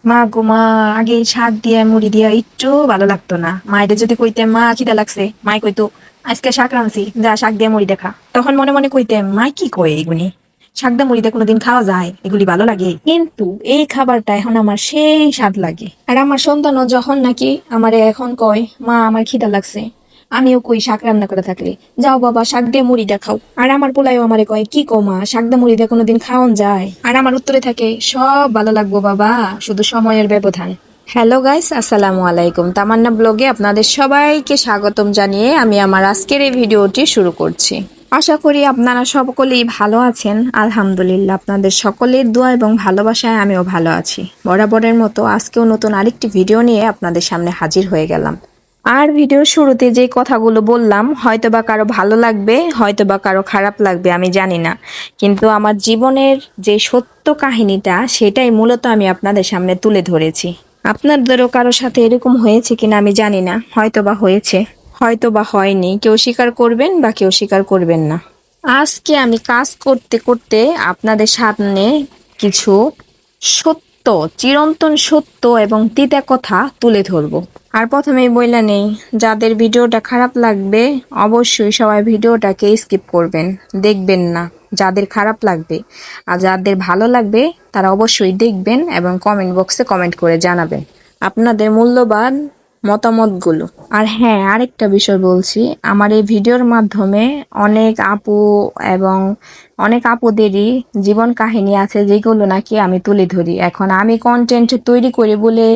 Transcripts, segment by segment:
মা গো মা, আগে শাক দিয়া মুড়ি দিয়া একটু ভালো লাগতো না। মায়ের যদি কইতাম মা খিদা লাগছে, মাই কইতো আজকে শাক রাঁধছি, যা শাক দিয়ে মুড়ি দেখা। তখন মনে মনে কইতাম মাই কি কয় এগুনি, শাক দিয়ে মুড়ি দিয়ে কোনোদিন খাওয়া যায়, এগুলি ভালো লাগে? কিন্তু এই খাবারটা এখন আমার সেই স্বাদ লাগে। আর আমার সন্তানও যখন নাকি আমারে এখন কয় মা আমার খিদা লাগছে, আমিও কই শাক রান্না করে থাকলে যাও বাবা শাক দিয়ে মুড়ি দেখাও। আর আমার পোলাইও আমারে কয় কি কো মা, শাক দিয়ে মুড়ি দিয়ে কোনোদিন খাওয়ান যায়? আর আমার উত্তরে থাকে সব ভালো লাগবো বাবা, শুধু সময়ের ব্যবধান। হ্যালো গাইস, আসসালামু আলাইকুম। তামান্না ব্লগে আপনাদের সবাইকে স্বাগতম জানিয়ে আমি আমার আজকের এই ভিডিওটি শুরু করছি। আশা করি আপনারা সকলেই ভালো আছেন। আলহামদুলিল্লাহ, আপনাদের সকলের দোয়া এবং ভালোবাসায় আমিও ভালো আছি। বরাবরের মতো আজকেও নতুন আরেকটি ভিডিও নিয়ে আপনাদের সামনে হাজির হয়ে গেলাম। আর ভিডিওর শুরুতে যে কথাগুলো বললাম, হয়তোবা কারো ভালো লাগবে, হয়তোবা কারো খারাপ লাগবে, আমি জানি না। কিন্তু আমার জীবনের যে সত্য কাহিনীটা, সেটাই মূলত আমি আপনাদের সামনে তুলে ধরেছি। আপনাদেরও কারোর সাথে এরকম হয়েছে কিনা আমি জানি না, হয়তোবা হয়েছে, হয়তোবা হয়নি। কেউ স্বীকার করবেন বা কেউ স্বীকার করবেন না। আজকে আমি কাজ করতে করতে আপনাদের সামনে কিছু সত্য, চিরন্তন সত্য এবং তিতা কথা তুলে ধরবো। আর প্রথমেই বইলা নেই, যাদের ভিডিওটা খারাপ লাগবে অবশ্যই সবাই ভিডিওটাকে স্কিপ করবেন, দেখবেন না। যাদের খারাপ লাগবে আর যাদের ভালো লাগবে তারা অবশ্যই দেখবেন এবং কমেন্ট বক্সে কমেন্ট করে জানাবেন আপনাদের মূল্যবান মতামতগুলো। আর হ্যাঁ, আরেকটা বিষয় বলছি, আমার এই ভিডিওর মাধ্যমে অনেক আপু এবং অনেক আপুদেরই জীবন কাহিনী আছে যেগুলো নাকি আমি তুলে ধরি। এখন আমি কন্টেন্ট তৈরি করি বলে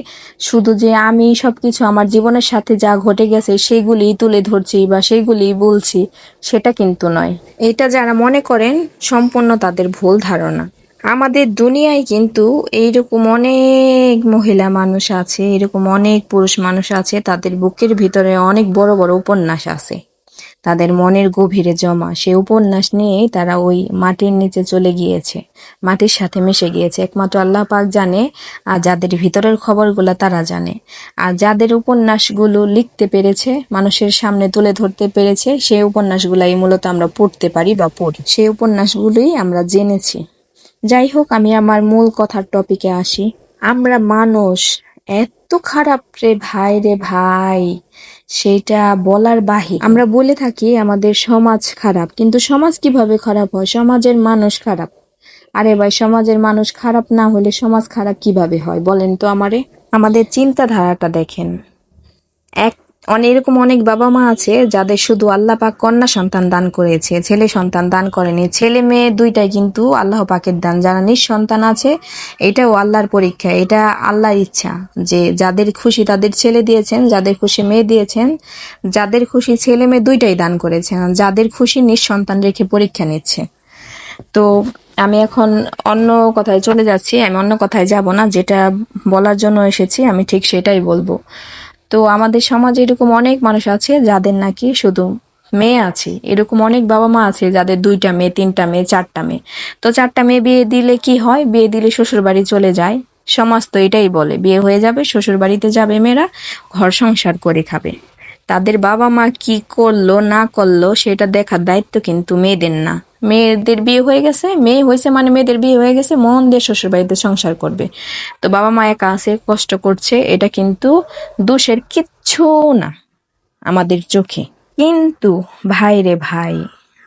শুধু যে আমি সবকিছু আমার জীবনের সাথে যা ঘটে গেছে সেগুলিই তুলে ধরছি বা সেগুলিই বলছি, সেটা কিন্তু নয়। এটা যারা মনে করেন সম্পূর্ণ তাদের ভুল ধারণা। আমাদের দুনিয়ায় কিন্তু এইরকম অনেক মহিলা মানুষ আছে, এরকম অনেক পুরুষ মানুষ আছে, তাদের বুকের ভিতরে অনেক বড় বড় উপন্যাস আছে, তাদের মনের গভীরে জমা। সেই উপন্যাস নিয়েই তারা ওই মাটির নিচে চলে গিয়েছে, মাটির সাথে মিশে গিয়েছে। একমাত্র আল্লাহ পাক জানে, আর যাদের ভিতরের খবরগুলো তারা জানে। আর যাদের উপন্যাসগুলো লিখতে পেরেছে, মানুষের সামনে তুলে ধরতে পেরেছে, সেই উপন্যাসগুলাই মূলত আমরা পড়তে পারি বা পড়ি, সেই উপন্যাসগুলোই আমরা জেনেছি। যাই হোক, আমি আমার মূল কথার টপিকে আসি। আমরা মানুষ এত খারাপ রে ভাই, রে ভাই, সেটা বলার বাহিরে। আমরা বলে থাকি আমাদের সমাজ খারাপ, কিন্তু সমাজ কিভাবে খারাপ হয়? সমাজের মানুষ খারাপ। আরে ভাই, সমাজের মানুষ খারাপ না হলে সমাজ খারাপ কিভাবে হয় বলেন তো আমারে? আমাদের চিন্তাধারাটা দেখেন। এরকম অনেক বাবা মা আছে যাদের শুধু আল্লাহ পাক কন্যা সন্তান দান করেছে, ছেলে সন্তান দান করেনি। ছেলে মেয়ে দুইটাই কিন্তু আল্লাহ পাকের দান। যারা নিঃসন্তান আছে, এটাও আল্লাহর পরীক্ষা, এটা আল্লাহর ইচ্ছা যে যাদের খুশি তাদের ছেলে দিয়েছেন, যাদের খুশি মেয়ে দিয়েছেন, যাদের খুশি ছেলে মেয়ে দুইটাই দান করেছেন, যাদের খুশি নিঃসন্তান রেখে পরীক্ষা নিচ্ছে। তো আমি এখন অন্য কথায় চলে যাচ্ছি, আমি অন্য কথায় যাব না, যেটা বলার জন্য এসেছি আমি ঠিক সেটাই বলবো। তো আমাদের সমাজে এরকম অনেক মানুষ আছে যাদের নাকি শুধু মেয়ে আছে, এরকম অনেক বাবা মা আছে যাদের 2টা মেয়ে, 3টা মেয়ে, 4টা মেয়ে। তো 4টা মেয়ে বিয়ে দিলে কি হয়? বিয়ে দিলে শ্বশুর বাড়ি চলে যায়। সমাজ তো এটাই বলে, বিয়ে হয়ে যাবে, শ্বশুর বাড়িতে যাবে মেয়েরা, ঘর সংসার করে খাবে। তাদের বাবা মা কি করলো না করলো সেটা দেখার দায়িত্ব কিন্তু মেয়েদের না। মেয়েদের বিয়ে হয়ে গেছে, মেয়ে হয়েছে মানে মেয়েদের বিয়ে হয়ে গেছে, মন দিয়ে শ্বশুর বাড়িতে সংসার করবে। তো বাবা মা একা আছে, কষ্ট করছে, এটা কিন্তু দোষের কিচ্ছু না আমাদের চোখে। কিন্তু ভাই রে ভাই,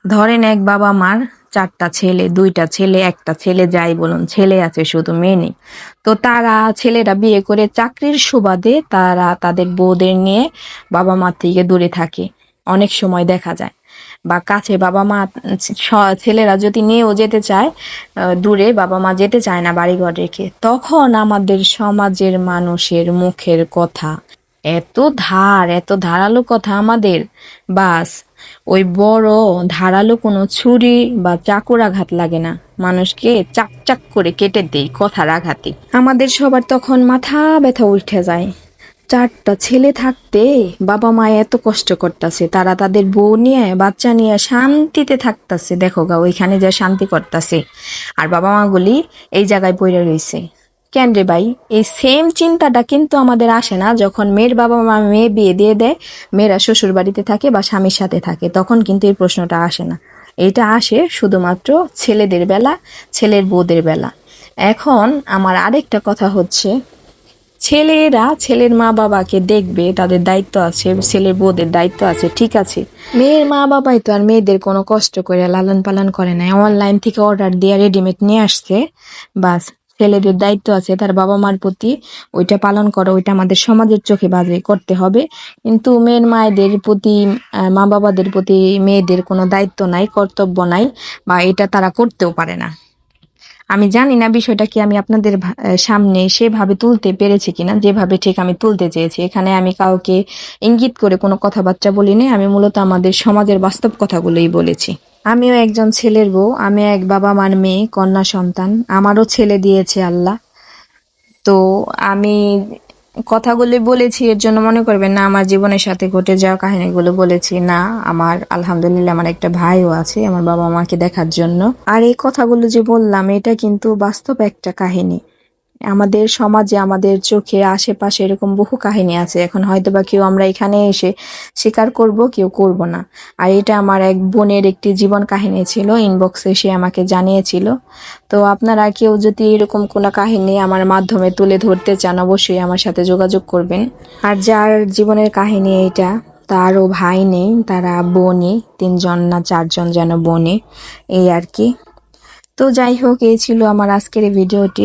ধরেন এক বাবা মার 4টা ছেলে, 2টা ছেলে, একটা ছেলে, যাই বলুন, ছেলে আছে শুধু, মেয়ে নেই। তো তারা ছেলেরা বিয়ে করে চাকরির সুবাদে তারা তাদের বউদের নিয়ে বাবা মা থেকে দূরে থাকে। অনেক সময় দেখা যায়, বা কাছে বাবা মা, ছেলেরা যদি নিয়েও যেতে চায় দূরে, বাবা মা যেতে চায় না বাড়িঘর রেখে। তখন আমাদের সমাজের মানুষের মুখের কথা এত এত ধারালো কথা আমাদের, বাস ওই বড় ধারালো কোনো ছুরি বা চাকুর আঘাত লাগে না, মানুষকে চাক চাক করে কেটে দেই কথার আঘাতে। আমাদের সবার তখন মাথা ব্যথা উঠে যায়। 4টা ছেলে থাকতে বাবা মা এত কষ্ট করতেছে, তারা তাদের বউ নিয়ে বাচ্চা নিয়ে শান্তিতে থাকতেছে, দেখো গা ওইখানে যা শান্তি করতেছে, আর বাবা মা গুলি এই জায়গায় পড়ে রয়েছে। কেন রে ভাই? এই সেম চিন্তাটা কিন্তু আমাদের আসে না যখন মেয়ের বাবা মা মেয়ে বিয়ে দিয়ে দেয়, মেয়েরা শ্বশুর বাড়িতে থাকে বা স্বামীর সাথে থাকে, তখন কিন্তু এই প্রশ্নটা আসে না। এটা আসে শুধুমাত্র ছেলেদের বেলা, ছেলের বউদের বেলা। এখন আমার আরেকটা কথা হচ্ছে, ছেলেরা ছেলের মা বাবাকে দেখবে, তাদের দায়িত্ব আছে, ছেলের বউদের দায়িত্ব আছে, ঠিক আছে। মেয়ের মা বাবাই তো আর মেয়েদের কোনো কষ্ট করে লালন পালন করে না, অনলাইন থেকে অর্ডার দিয়ে রেডিমেড নিয়ে আসছে, বাস। ছেলেদের দায়িত্ব আছে তার বাবা মার প্রতি, ওইটা পালন করো, ওইটা আমাদের সমাজের চোখে বাজে করতে হবে। কিন্তু মেয়ের মায়েদের প্রতি, মা বাবাদের প্রতি মেয়েদের কোনো দায়িত্ব নাই, কর্তব্য নাই, বা এটা তারা করতেও পারে না। আমি জানি না বিষয়টা কি আমি আপনাদের সামনে সেভাবে তুলতে পেরেছি কিনা, যেভাবে ঠিক আমি তুলতে চেয়েছি। এখানে আমি কাউকে ইঙ্গিত করে কোনো কথাবার্তা বলিনি, আমি মূলত আমাদের সমাজের বাস্তব কথাগুলোই বলেছি। আমিও একজন ছেলের বউ, আমি এক বাবা মার মেয়ে, কন্যা সন্তান, আমারও ছেলে দিয়েছে আল্লাহ। তো আমি কথাগুলি বলেছি এর জন্য মনে করবেন না আমার জীবনের সাথে ঘটে যাওয়া কাহিনীগুলো বলেছি, না। আমার আলহামদুলিল্লাহ আমার একটা ভাইও আছে আমার বাবা মাকে দেখার জন্য। আর এই কথাগুলো যে বললাম এটা কিন্তু বাস্তব একটা কাহিনী। আমাদের সমাজে, আমাদের চোখে আশেপাশে এরকম বহু কাহিনী আছে। এখন হয়তোবা কেউ আমরা এখানে এসে স্বীকার করব, কেউ করব না। আর এটা আমার এক বোনের একটি জীবন কাহিনী ছিল, ইনবক্সে সে আমাকে জানিয়েছিল। তো আপনারা কেউ যদি এরকম কোনো কাহিনী আমার মাধ্যমে তুলে ধরতে চান, অবশ্যই আমার সাথে যোগাযোগ করবেন। আর যার জীবনের কাহিনী এটা, তারও ভাই নেই, তারা বোনই, 3জন না 4জন যেন বোনে, এই আর কি। তো যাই হোক, এই ছিল আমার আজকের এই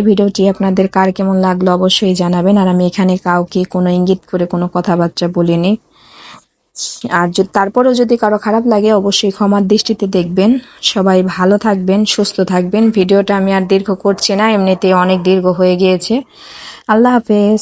ভিডিওটি আপনাদের কার কেমন লাগলো অবশ্যই জানাবেন। আর আমি এখানে কাউকে কোনো ইঙ্গিত করে কোনো কথাবার্তা বলিনি। আর তারপরেও যদি কারো খারাপ লাগে অবশ্যই ক্ষমার দৃষ্টিতে দেখবেন। সবাই ভালো থাকবেন, সুস্থ থাকবেন। ভিডিওটা আমি আর দীর্ঘ করছি না, এমনিতে অনেক দীর্ঘ হয়ে গিয়েছে। আল্লাহ হাফেজ।